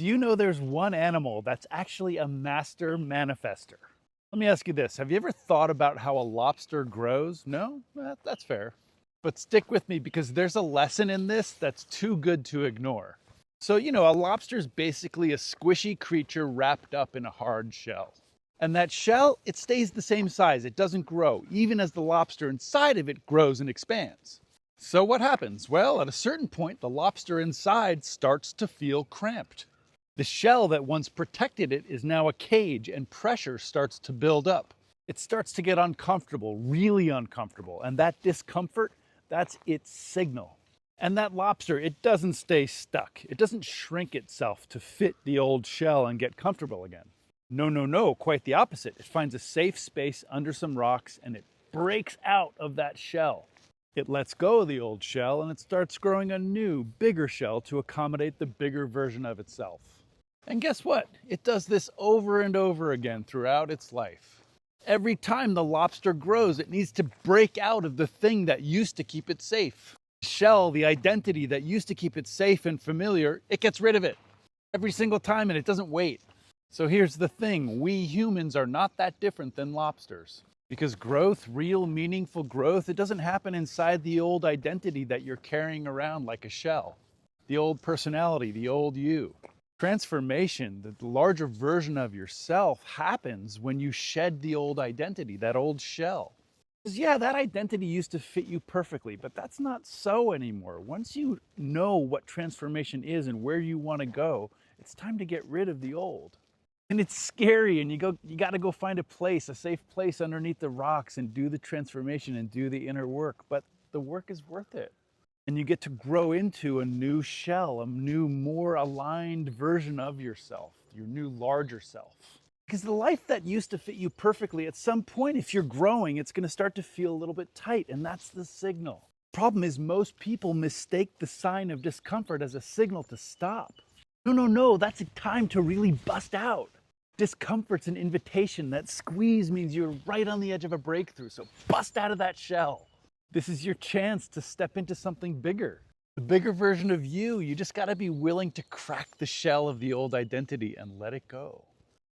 Do you know there's one animal that's actually a master manifester? Let me ask you this. Have you ever thought about how a lobster grows? No? That's fair. But stick with me because there's a lesson in this that's too good to ignore. So, a lobster is basically a squishy creature wrapped up in a hard shell. And that shell, it stays the same size. It doesn't grow, even as the lobster inside of it grows and expands. So what happens? Well, at a certain point, the lobster inside starts to feel cramped. The shell that once protected it is now a cage, and pressure starts to build up. It starts to get uncomfortable, really uncomfortable, and that discomfort, that's its signal. And that lobster, it doesn't stay stuck. It doesn't shrink itself to fit the old shell and get comfortable again. No, no, no, quite the opposite. It finds a safe space under some rocks and it breaks out of that shell. It lets go of the old shell and it starts growing a new, bigger shell to accommodate the bigger version of itself. And guess what? It does this over and over again throughout its life. Every time the lobster grows, it needs to break out of the thing that used to keep it safe. The shell, the identity that used to keep it safe and familiar, it gets rid of it every single time and it doesn't wait. So here's the thing, we humans are not that different than lobsters. Because growth, real meaningful growth, it doesn't happen inside the old identity that you're carrying around like a shell. The old personality, the old you. Transformation, the larger version of yourself, happens when you shed the old identity, that old shell. Because yeah, that identity used to fit you perfectly, but that's not so anymore. Once you know what transformation is and where you want to go, it's time to get rid of the old. And it's scary, and you got to go find a place, a safe place underneath the rocks and do the transformation and do the inner work, but the work is worth it. And you get to grow into a new shell, a new, more aligned version of yourself, your new, larger self. Because the life that used to fit you perfectly, at some point, if you're growing, it's going to start to feel a little bit tight, and that's the signal. Problem is, most people mistake the sign of discomfort as a signal to stop. No, no, no, that's a time to really bust out. Discomfort's an invitation. That squeeze means you're right on the edge of a breakthrough, so bust out of that shell. This is your chance to step into something bigger. The bigger version of you, you just gotta be willing to crack the shell of the old identity and let it go.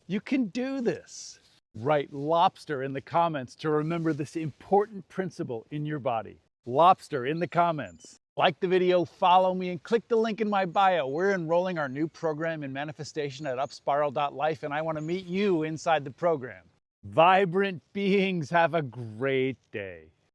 You can do this. Write lobster in the comments to remember this important principle in your body. Lobster in the comments. Like the video, follow me, and click the link in my bio. We're enrolling our new program in manifestation at upspiral.life, and I wanna meet you inside the program. Vibrant beings, have a great day.